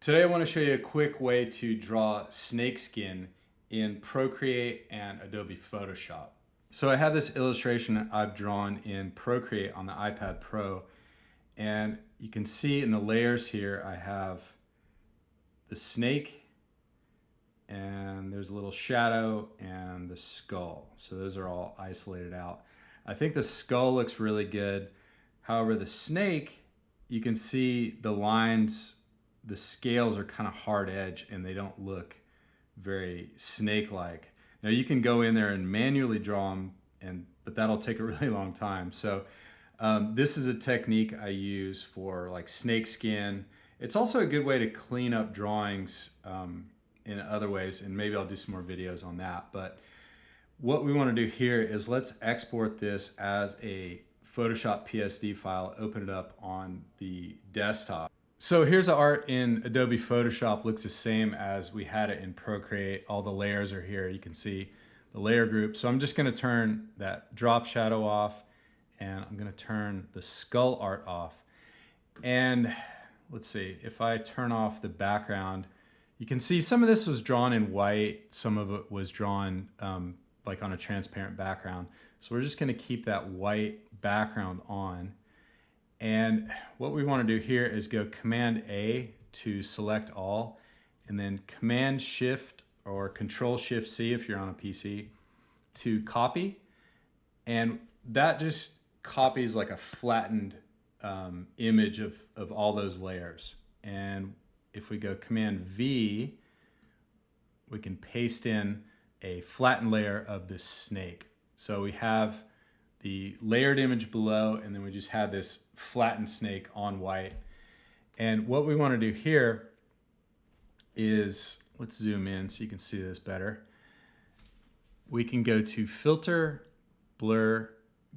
Today I want to show you a quick way to draw snakeskin in Procreate and Adobe Photoshop. So I have this illustration I've drawn in Procreate on the iPad Pro, and you can see in the layers here I have the snake, and there's a little shadow and the skull. So those are all isolated out. I think the skull looks really good. However, the snake, you can see the lines, the scales are kind of hard edge and they don't look very snake-like. Now you can go in there and manually draw them, but that'll take a really long time. So this is a technique I use for like snakeskin. It's also a good way to clean up drawings in other ways, and maybe I'll do some more videos on that. But what we want to do here is let's export this as a Photoshop PSD file, open it up on the desktop. So here's the art in Adobe Photoshop. Looks the same as we had it in Procreate. All the layers are here. You can see the layer group. So I'm just going to turn that drop shadow off, and I'm going to turn the skull art off. And let's see, if I turn off the background, you can see some of this was drawn in white. Some of it was drawn like on a transparent background. So we're just going to keep that white background on. And what we want to do here is go Command A to select all, and then Command Shift or Control Shift C if you're on a PC to copy. And that just copies like a flattened image of all those layers. And if we go Command V, we can paste in a flattened layer of this snake. So we have the layered image below, and then we just have this flattened snake on white. And what we want to do here is, let's zoom in so you can see this better. We can go to Filter, Blur,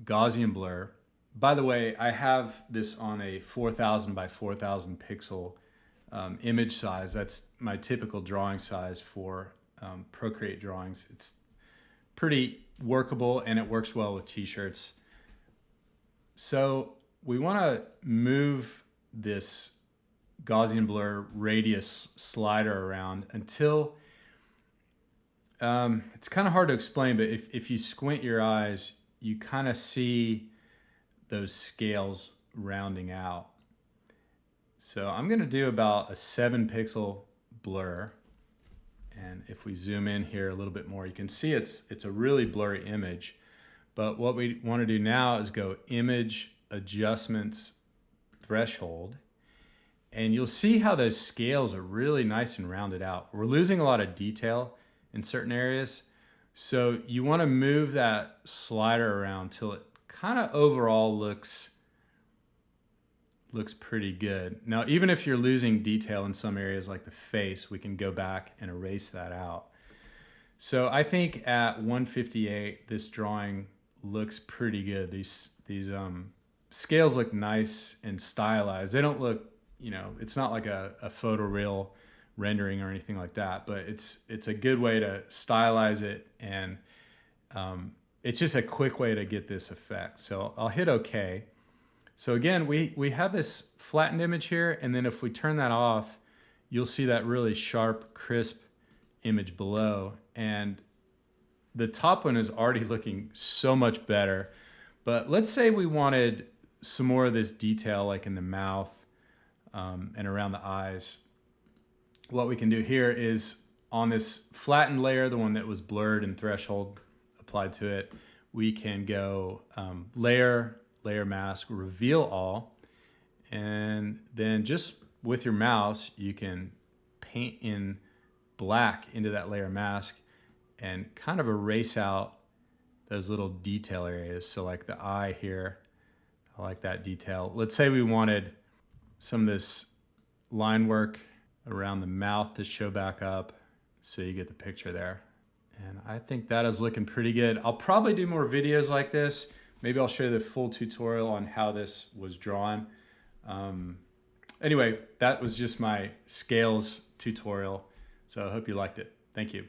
Gaussian Blur. By the way, I have this on a 4000 by 4000 pixel image size. That's my typical drawing size for Procreate drawings. It's pretty workable and it works well with t-shirts. So we want to move this Gaussian blur radius slider around until it's kind of hard to explain, but if you squint your eyes, you kind of see those scales rounding out. So I'm going to do about a 7 pixel blur. And if we zoom in here a little bit more, you can see it's a really blurry image. But what we want to do now is go Image, Adjustments, Threshold. And you'll see how those scales are really nice and rounded out. We're losing a lot of detail in certain areas. So you want to move that slider around till it kind of overall looks pretty good. Now, even if you're losing detail in some areas like the face, we can go back and erase that out. So I think at 158, this drawing looks pretty good. These scales look nice and stylized. They don't look, it's not like a photoreal rendering or anything like that, but it's a good way to stylize it, and it's just a quick way to get this effect. So I'll hit OK. So again, we have this flattened image here, and then if we turn that off, you'll see that really sharp, crisp image below. And the top one is already looking so much better. But let's say we wanted some more of this detail, like in the mouth and around the eyes. What we can do here is on this flattened layer, the one that was blurred and threshold applied to it, we can go Layer Mask, Reveal All, and then just with your mouse you can paint in black into that layer mask and kind of erase out those little detail areas. So like the eye here, I like that detail. Let's say we wanted some of this line work around the mouth to show back up, so you get the picture there. And I think that is looking pretty good. I'll probably do more videos like this. Maybe I'll show you the full tutorial on how this was drawn. Anyway, that was just my scales tutorial. So I hope you liked it. Thank you.